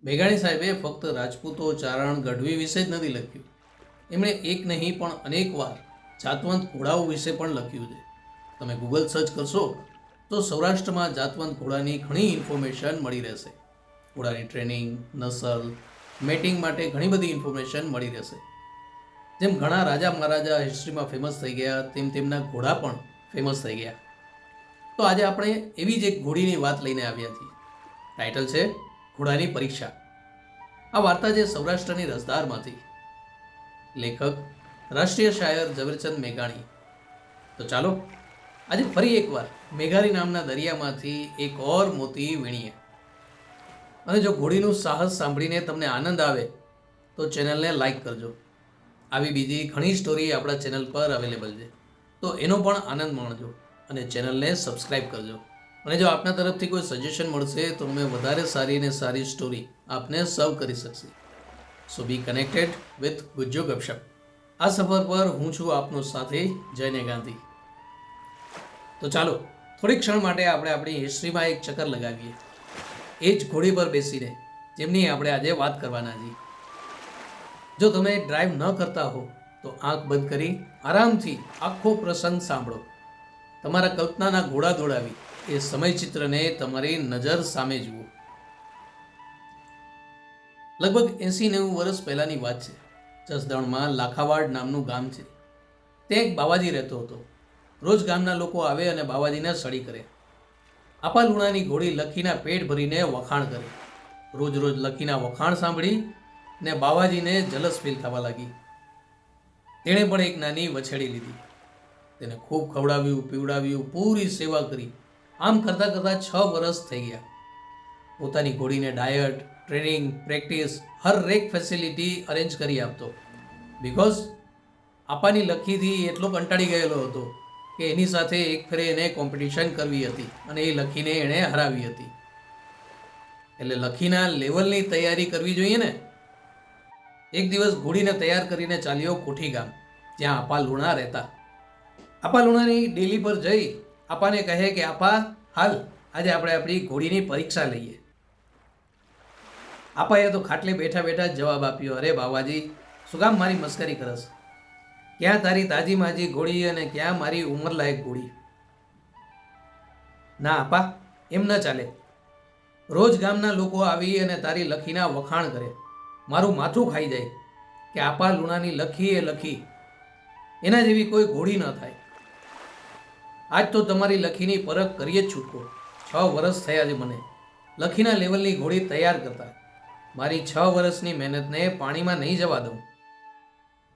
મેઘાણી સાહેબે ફક્ત રાજપૂતો ચારણ ગઢવી વિશે જ નથી લખ્યું. એમણે એક નહીં પણ અનેક વાર જાતવંત ઘોડાઓ વિશે પણ લખ્યું છે. તમે ગૂગલ સર્ચ કરશો તો સૌરાષ્ટ્રમાં જાતવંત ઘોડાની ઘણી ઇન્ફોર્મેશન મળી રહેશે. ઘોડાની ટ્રેનિંગ, નસલ, મેટિંગ માટે ઘણી બધી ઇન્ફોર્મેશન મળી રહેશે. જેમ ઘણા રાજા મહારાજા હિસ્ટ્રીમાં ફેમસ થઈ ગયા, તેમ તેમના ઘોડા પણ ફેમસ થઈ ગયા. તો આજે આપણે એવી જ એક ઘોડીની વાત લઈને આવ્યા છીએ. ટાઇટલ છે ઘોડાની પરીક્ષા. આ વાર્તા છે સૌરાષ્ટ્રની રસધારમાંથી. લેખક રાષ્ટ્રીય શાયર ઝવેરચંદ મેઘાણી. તો ચાલો આજે ફરી એકવાર મેઘાણી નામના દરિયામાંથી એક ઓર મોતી વીણીએ. અને જો ઘોડીનું સાહસ સાંભળીને તમને આનંદ આવે તો ચેનલને લાઈક કરજો. આવી બીજી ઘણી સ્ટોરી આપણા ચેનલ પર અવેલેબલ છે, તો એનો પણ આનંદ માણજો અને ચેનલને સબસ્ક્રાઈબ કરજો. અને જો આપના તરફથી કોઈ સજેશન મળશે તો અમે વધારે સારી ને સારી સ્ટોરી આપને સર્વ કરી શકશે. સો બી કનેક્ટેડ વિથ ગુજ્જો ગપશપ. આ સફર પર હું છું આપનો સાથી જયને ગાંધી. તો ચાલો થોડીક ક્ષણ માટે આપણે આપણી હિસ્ટ્રીમાં એક ચક્કર લગાવીએ, એ જ ઘોડી પર બેસીને જેમની આપણે આજે વાત કરવાના છીએ. જો તમે ડ્રાઈવ ન કરતા હો તો આંખ બંધ કરી આરામથી આખો પ્રસંગ સાંભળો. તમારા કલ્પનાના ઘોડા દોડાવી એ સમયચિત્રને તમારી નજર સામે જુઓ. લગભગ 80-90 વર્ષ પહેલાંની વાત છે. જસદણમાં લાખાવાડ નામનું ગામ છે. ત્યાં એક બાવાજી રહેતો હતો. રોજ ગામના લોકો આવે અને બાવાજીને સળી કરે. આપા લુણાની ઘોડી લખીના પેટ ભરીને વખાણ કરે. રોજ રોજ લખીના વખાણ સાંભળી ને બાવાજીને જલસ ફીલ થવા લાગી. તેણે પણ એક નાની વછેડી લીધી. તેને ખૂબ ખવડાવ્યું, પીવડાવ્યું, પૂરી સેવા કરી. આમ કરતાં કરતાં 6 વર્ષ થઈ ગયા. પોતાની ઘોડીને ડાયટ, ટ્રેનિંગ, પ્રેક્ટિસ, હરેક ફેસિલિટી અરેન્જ કરી આપતો. બિકોઝ આપાની લખીથી એટલો કંટાળી ગયેલો હતો કે એની સાથે એક ફેરે એને કોમ્પિટિશન કરવી હતી અને એ લખીને એણે હરાવી હતી. એટલે લખીના લેવલની તૈયારી કરવી જોઈએ ને. એક દિવસ ઘોડીને તૈયાર કરીને ચાલ્યો કોઠી ગામ, જ્યાં આપા લુણા રહેતા. આપા લુણાની ડેલી પર જઈ આપાને કહે કે આપા, હાલ આજે આપણે આપણી ઘોડીની પરીક્ષા લઈએ. આપાએ તો ખાટલે બેઠા બેઠા જ જવાબ આપ્યો, અરે બાવાજી, શું કામ મારી મસ્કરી કરસ? ક્યાં તારી તાજી માજી ઘોડી અને ક્યાં મારી ઉંમરલાયક ઘોડી? ના આપા, એમ ન ચાલે. રોજ ગામના લોકો આવી અને તારી લખીના વખાણ કરે. મારું માથું ખાઈ જાય કે આપા લુણાની લખી એ લખી, એના જેવી કોઈ ઘોડી ન થાય. આજ તો તમારી લખીની પરખ કરીએ જ છૂટકો. 6 વર્ષ થયા છે મને લખીના લેવલની ઘોડી તૈયાર કરતા. મારી 6 વર્ષની મહેનતને પાણીમાં નહીં જવા દઉં.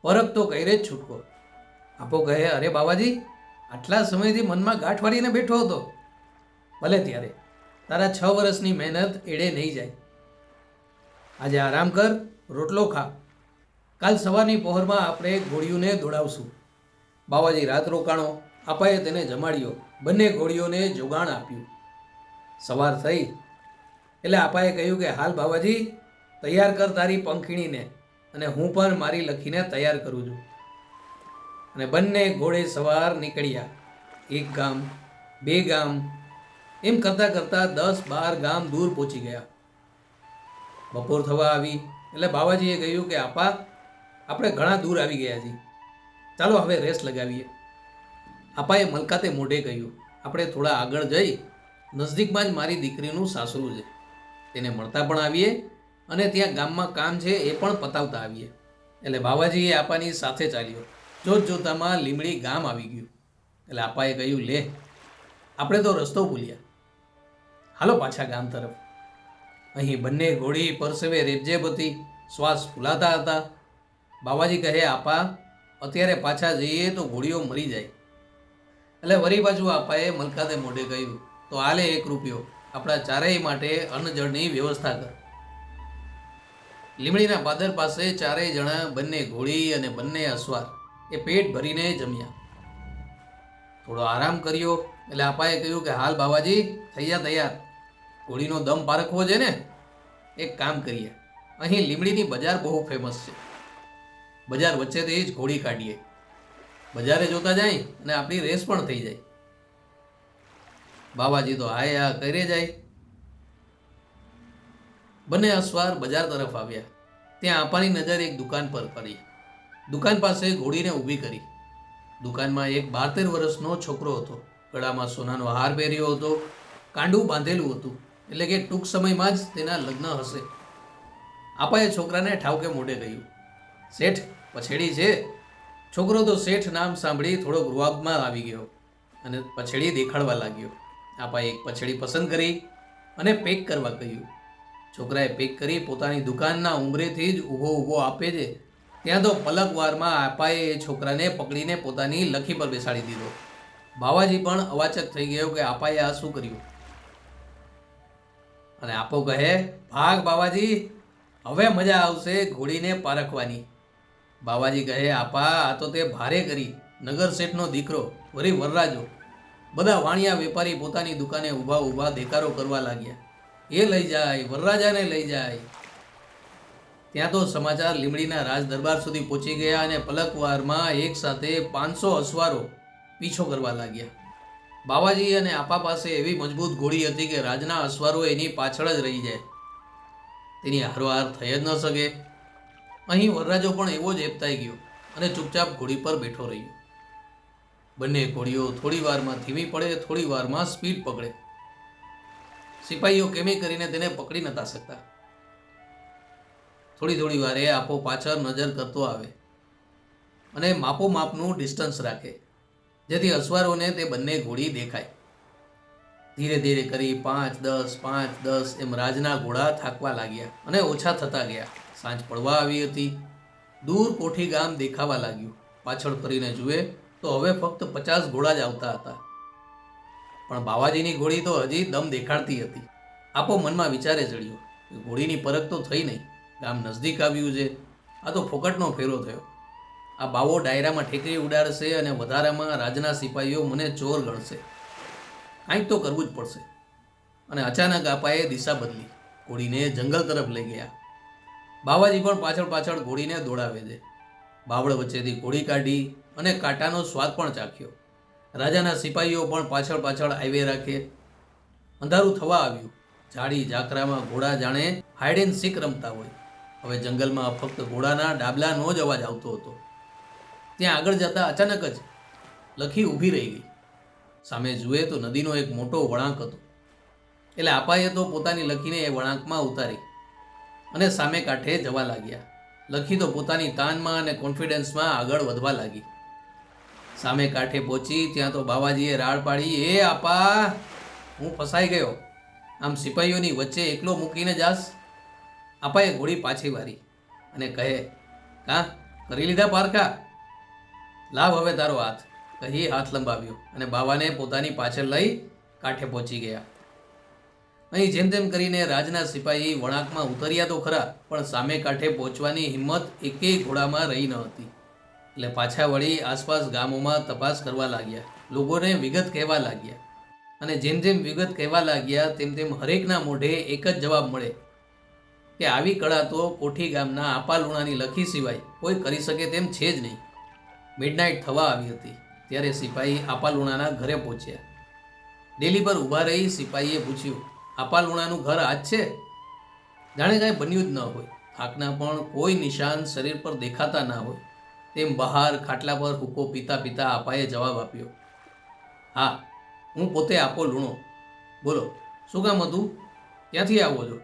પરખ તો કરે જ છૂટકો. આપો કહે, અરે બાવાજી, આટલા સમયથી મનમાં ગાંઠ વાળીને બેઠો હતો. ભલે ત્યારે તારા 6 વર્ષની મહેનત એડે નહીં જાય. આજે આરામ કર, રોટલો ખા. કાલ સવારની પહોરમાં આપણે ઘોડીઓને દોડાવશું. બાવાજી રાત રોકાણો. આપાએ તેને જમાડ્યો. બંને ઘોડીઓને જોગાણ આપ્યું. સવાર થઈ એટલે આપાએ કહ્યું કે હાલ બાવાજી, તૈયાર કર તારી પંખીણીને, અને હું પણ મારી લખીને તૈયાર કરું છું. અને બંને ઘોડે સવાર નીકળ્યા. 1 ગામ, 2 ગામ, એમ કરતાં કરતાં 10-12 ગામ દૂર પહોંચી ગયા. બપોર થવા આવી એટલે બાવાજીએ કહ્યું કે આપા, આપણે ઘણા દૂર આવી ગયા છીએ, ચાલો હવે રેસ્ટ લગાવીએ. આપાએ મલકાતે મોઢે કહ્યું, આપણે થોડા આગળ જઈ નજદીકમાં જ મારી દીકરીનું સાસરું છે, તેને મળતા પણ આવીએ અને ત્યાં ગામમાં કામ છે એ પણ પતાવતા આવીએ. એટલે બાવાજીએ આપાની સાથે ચાલ્યો. જોત જોતામાં લીમડી ગામ આવી ગયું. એટલે આપાએ કહ્યું, લે, આપણે તો રસ્તો ભૂલ્યા, હાલો પાછા ગામ તરફ. અહીં બંને ઘોડી પરસેવે રેબજેબ હતી, શ્વાસ ફૂલાતા હતા. બાવાજી કહે, આપા, અત્યારે પાછા જઈએ તો ઘોડીઓ મરી જાય. એટલે વરી પાછું આપાએ મલકાતે મોઢે કહ્યું, તો આલે 1 રૂપિયો, આપણા ચારેય માટે અન્નજળની વ્યવસ્થા કર. લીમડીના પાદર પાસે ચારેય જણા, બંને ઘોડી અને બંને અસવાર, એ પેટ ભરીને જમ્યા. થોડો આરામ કર્યો એટલે આપાએ કહ્યું કે હાલ બાવાજી, થઈ જા તૈયાર, ઘોડીનો દમ પારખવો છે ને. એક કામ કરીએ, અહીં લીમડીની બજાર બહુ ફેમસ છે, બજાર વચ્ચેથી જ ઘોડી કાઢીએ. બજારે જોતા જાય અને આપણી રેસ પણ થઈ જાય. બાવાજી તો હાય હા કરે જાય. બંને અસવાર બજાર તરફ આવ્યા. ત્યાં આપાની નજર એક દુકાન પર પડી. દુકાન પાસે ઘોડીને ઊભી કરી. દુકાનમાં એક 12-13 વર્ષનો છોકરો હતો. ગળામાં સોનાનો હાર પહેર્યો હતો, કાંડું બાંધેલું હતું, એટલે કે ટૂંક સમયમાં જ તેના લગ્ન હશે. આપાએ છોકરાને ઠાવકે મોઢે કહ્યું, શેઠ પછેડી છે. છોકરો તો શેઠ નામ સાંભળી થોડોક રૂઆબમાં આવી ગયો અને પછેડી દેખાડવા લાગ્યો. આપાએ એક પછેડી પસંદ કરી અને પેક કરવા કહ્યું. છોકરાએ પેક કરી પોતાની દુકાનના ઉંબરેથી જ ઊભો આપે છે ત્યાં તો પલકવારમાં આપાએ એ છોકરાને પકડીને પોતાની લખી પર બેસાડી દીધો. બાવાજી પણ અવાચક થઈ ગયો કે આપાએ આ શું કર્યું. અને આપો કહે, ભાગ બાવાજી, હવે મજા આવશે ઘોડીને પારખવાની. બાવાજી કહે, આપા આ તો તે ભારે કરી. નગર શેઠનો દીકરો, વળી વરરાજો. બધા વાણિયા વેપારી પોતાની દુકાને ઊભા દેકારો કરવા લાગ્યા. એ લઈ જાય, વરરાજાને લઈ જાય. ત્યાં તો સમાચાર લીમડીના રાજ દરબાર સુધી પહોંચી ગયા અને પલકવારમાં એક સાથે 500 અસવારો પીછો કરવા લાગ્યા. બાવાજી અને આપા પાસે એવી મજબૂત ઘોડી હતી કે રાજના અસવારો એની પાછળ જ રહી જાય, તેની હારોહાર થઈ જ ન શકે. અહીં વરરાજો પણ એવો જ હેપતાઈ ગયો અને ચૂપચાપ ઘોડી પર બેઠો રહ્યો. બંને ઘોડીઓ થોડી વારમાં ધીમી પડે, થોડી વારમાં સ્પીડ પકડે. સિપાહીઓ કેમે કરીને તેને પકડી નતા શકતા. થોડી વારે આપો પાછળ નજર કરતો આવે અને માપનું ડિસ્ટન્સ રાખે, જેથી અસવારોને તે બંને ઘોડી દેખાય. ધીરે ધીરે કરી 5-10, 5-10 એમ રાજના ઘોડા થાકવા લાગ્યા અને ઓછા થતા ગયા. સાંજ પડવા આવી હતી. દૂર કોઠી ગામ દેખાવા લાગ્યું. પાછળ ફરીને જુએ તો હવે ફક્ત 50 ઘોડા જ આવતા હતા. પણ બાવાજીની ઘોડી તો હજી દમ દેખાડતી હતી. આપો મનમાં વિચારે ચડ્યો કે ઘોડીની પરખ તો થઈ નહીં, ગામ નજદીક આવ્યું છે, આ તો ફોકટનો ફેરો થયો. આ બાવો ડાયરામાં ઠેકરી ઉડાડશે અને વધારામાં રાજના સિપાહીઓ મને ચોર ગણશે. કાંઈક તો કરવું જ પડશે. અને અચાનક આપાએ દિશા બદલી, ઘોડીને જંગલ તરફ લઈ ગયા. બાવાજી પણ પાછળ ઘોડીને દોડાવે છે. બાવળ વચ્ચેથી ઘોડી કાઢી અને કાંટાનો સ્વાદ પણ ચાખ્યો. રાજાના સિપાહીઓ પણ પાછળ આવી રાખે. અંધારું થવા આવ્યું. ઝાડી ઝાકરામાં ઘોડા જાણે હાઇડ એન્ડ સીક રમતા હોય. હવે જંગલમાં ફક્ત ઘોડાના ડાબલાનો જ અવાજ આવતો હતો. ત્યાં આગળ જતા અચાનક જ લખી ઊભી રહી ગઈ. સામે જુએ તો નદીનો એક મોટો વળાંક હતો. એટલે આપાએ તો પોતાની લખીને એ વળાંકમાં ઉતારી અને સામે કાંઠે જવા લાગ્યા. લખી તો પોતાની તાનમાં અને કોન્ફિડન્સમાં આગળ વધવા લાગી. સામે કાંઠે પહોંચી ત્યાં તો બાવાજીએ રાડ પાડી, એ આપા, હું ફસાઈ ગયો. આમ સિપાહીઓની વચ્ચે એકલો મૂકીને જાસ. આપાએ ઘોડી પાછી વારી અને કહે, કાં કરી લીધા પારખા? લાવ હવે તારો હાથ, કહી હાથ લંબાવ્યો અને બાવાને પોતાની પાછળ લઈ કાંઠે પહોંચી ગયા. અહીં જેમ તેમ કરીને રાજના સિપાહી વળાંકમાં ઉતર્યા તો ખરા, પણ સામે કાંઠે પહોંચવાની હિંમત એકેય ઘોડામાં રહી ન હતી. એટલે પાછા વળી આસપાસ ગામોમાં તપાસ કરવા લાગ્યા. લોકોને વિગત કહેવા લાગ્યા. અને જેમ જેમ વિગત કહેવા લાગ્યા તેમ હરેકના મોઢે એક જ જવાબ મળે કે આવી કળા તો કોઠી ગામના આપા લુણાની લખી સિવાય કોઈ કરી શકે તેમ છે જ નહીં. મિડનાઇટ થવા આવી હતી ત્યારે સિપાહી આપા લુણાના ઘરે પહોંચ્યા. ડેલી પર ઊભા રહી સિપાહીએ પૂછ્યું, આપા લુણાનું ઘર આ જ છે? જાણે કાંઈ બન્યું જ ન હોય. થાકના પણ કોઈ નિશાન શરીર પર દેખાતા ના હોય તેમ બહાર ખાટલા પર હુક્કો પીતા આપાએ જવાબ આપ્યો, હા, હું પોતે આપો લુણો. બોલો, શું કામ હતું? ક્યાંથી આવો છો?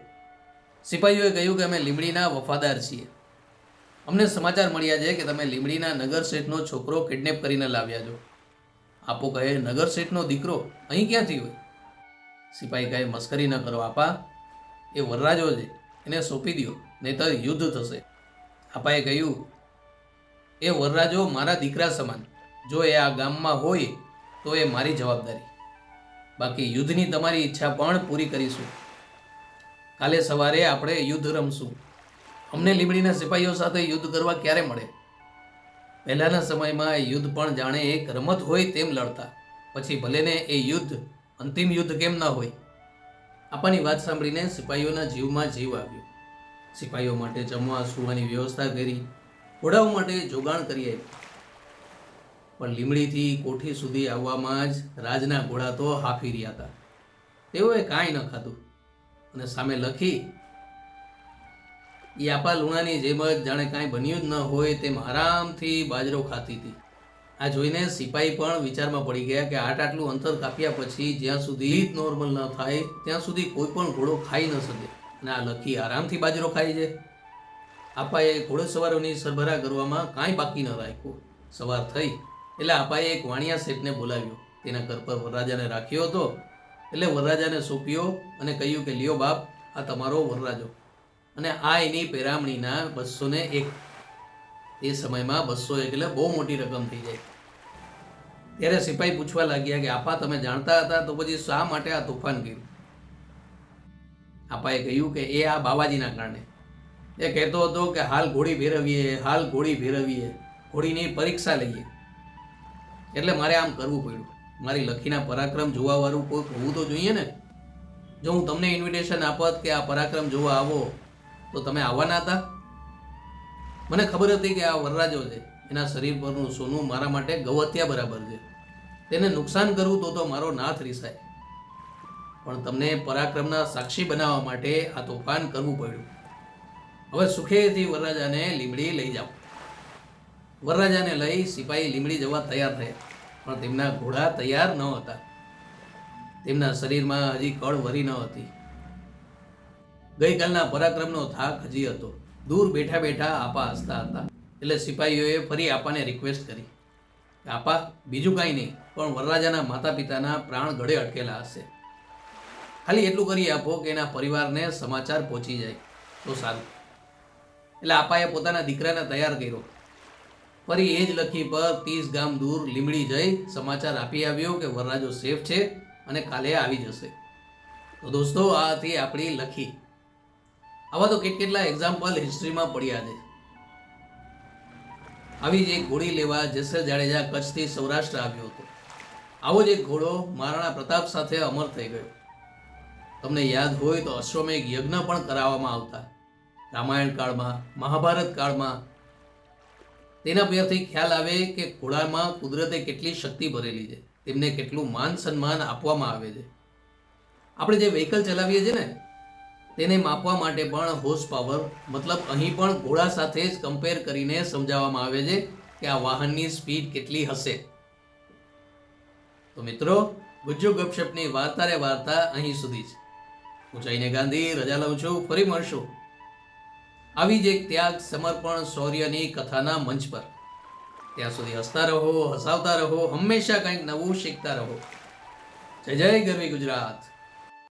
સિપાહીઓએ કહ્યું કે અમે લીમડીના વફાદાર છીએ. અમને સમાચાર મળ્યા છે કે તમે લીમડીના નગર શેઠનો છોકરો કિડનેપ કરીને લાવ્યા છો. આપો કહે, નગર શેઠનો દીકરો અહીં ક્યાંથી હોય? સિપાહી કહે, મસ્કરી ન કરો આપા, એ વરરાજો છે, એને સોંપી દો, નહીંતર યુદ્ધ થશે. આપાએ કહ્યું, એ વરરાજો મારા દીકરા સમાન. જો એ આ ગામમાં હોય તો એ મારી જવાબદારી. બાકી યુદ્ધની તમારી ઈચ્છા પણ પૂરી કરીશું. કાલે સવારે આપણે યુદ્ધ રમશું. અમને લીમડીના સિપાહીઓ સાથે યુદ્ધ કરવા ક્યારે મળે? પહેલાંના સમયમાં યુદ્ધ પણ જાણે એક રમત હોય તેમ લડતા. પછી ભલેને એ યુદ્ધ અંતિમ યુદ્ધ કેમ ન હોય. આપાની વાત સાંભળીને સિપાહીઓના જીવમાં જીવ આવ્યો. સિપાહીઓ માટે જમવા સુવાની વ્યવસ્થા કરી, ઘોડાઓ માટે જોગાણ કરી આપ્યું. પણ લીમડીથી કોઠી સુધી આવવામાં જ રાજના ઘોડા તો હાફી રહ્યા હતા. તેઓએ કાંઈ ન ખાધું અને સામે લખી એ આપા લુણાની જેમ જ જાણે કાંઈ બન્યું જ ન હોય તેમ આરામથી બાજરો ખાતી હતી. આ જોઈને સિપાહી પણ વિચારમાં પડી ગયા કે આટલું અંતર કાપ્યા પછી જ્યાં સુધી નોર્મલ ન થાય ત્યાં સુધી કોઈ પણ ઘોડો ખાઈ ન શકે, અને આ લખી આરામથી બાજરો ખાય છે. આપાએ ઘોડેસવારોની સરભરા કરવામાં કાંઈ બાકી ન રાખ્યું. સવાર થઈ એટલે આપાએ એક વાણિયા શેઠને બોલાવ્યો. તેના ઘર પર વરરાજાને રાખ્યો હતો, એટલે વરરાજાને સોંપ્યો અને કહ્યું કે લ્યો બાપ, આ તમારો વરરાજો, અને આ એની પેરામણીના 201. એ સમયમાં 201 એટલે બહુ મોટી રકમ થઈ જાય. ત્યારે સિપાહી પૂછવા લાગ્યા કે આપા, તમે જાણતા હતા તો પછી શા માટે આ તોફાન કર્યું? આપાએ કહ્યું કે એ આ બાવાજીના કારણે. એ કહેતો હતો કે હાલ ઘોડી ફેરવીએ, હાલ ઘોડી ફેરવીએ, ઘોડીની પરીક્ષા લઈએ, એટલે મારે આમ કરવું પડ્યું. મારી લખીના પરાક્રમ જોવાવાળું કોઈ હોવું તો જોઈએ ને. જો હું તમને ઇન્વિટેશન આપત કે આ પરાક્રમ જોવા આવો, તો તમે આવવાના હતા? મને ખબર હતી કે આ વરરાજો છે, એના શરીર પરનું સોનું મારા માટે ગૌહત્યા બરાબર છે. તેને નુકસાન કરવું તો મારો નાથ રીસાય, પણ તમને પરાક્રમના સાક્ષી બનાવવા માટે આ તોફાન કરવું પડ્યું. હવે સુખેથી વરરાજાને લીમડી લઈ જાઓ. વરરાજાને લઈ સિપાહી લીમડી જવા તૈયાર થયા, પણ તેમના ઘોડા તૈયાર ન હતા. તેમના શરીરમાં હજી કળ વરી ન હતી. ગઈકાલના પરાક્રમનો થાક હજી હતો. દૂર બેઠા બેઠા આપા હસતા હતા. એટલે સિપાહીઓએ ફરી આપાને રિક્વેસ્ટ કરી કે આપા, બીજું કાંઈ નહીં, પણ વરરાજાના માતા પિતાના પ્રાણ ગળે અટકેલા હશે. ખાલી એટલું કરી આપો કે એના પરિવારને સમાચાર પહોંચી જાય તો સારું. એટલે આપાએ પોતાના દીકરાને તૈયાર કર્યો. ફરી એ જ લખી પર 30 ગામ દૂર લીમડી જઈ સમાચાર આપી આવ્યો કે વરરાજો સેફ છે અને કાલે આવી જશે. તો દોસ્તો, આ હતી આપણી લખી. આવા તો કેટલા એક્ઝામ્પલ હિસ્ટ્રીમાં પડ્યા છે. આવી જ એક ઘોડી લેવા જેસલ જાડેજા કચ્છથી સૌરાષ્ટ્ર આવ્યો હતો. આવો જ એક ઘોડો મહારાણા પ્રતાપ સાથે અમર થઈ ગયો. તમને યાદ હોય તો અશ્વમેઘ યજ્ઞ પણ કરાવવામાં આવતા રામાયણ કાળમાં, મહાભારત કાળમાં. તેના પરથી ખ્યાલ આવે કે ઘોડામાં કુદરતે કેટલી શક્તિ ભરેલી છે, તેમને કેટલું માન સન્માન આપવામાં આવે છે. આપણે જે વ્હીકલ ચલાવીએ છીએ ને, તેને માપવા માટે પણ હોર્સ પાવર, મતલબ અહીં પણ ઘોડા સાથે જ કમ્પેર કરીને સમજાવવામાં આવે છે કે આ વાહનની સ્પીડ કેટલી હશે. તો મિત્રો, ગુજ્જુ ગપશપની વાર્તા અહીં સુધી જ. હું જઈને ગાંધી રજા લઉં છું. ફરી મળશું આવી જ એક ત્યાગ, સમર્પણ, શૌર્યની કથાના મંચ પર. ત્યાં સુધી હસતા રહો, હસાવતા રહો, હંમેશા કંઈક નવું શીખતા રહો. જય જય ગરવી ગુજરાત.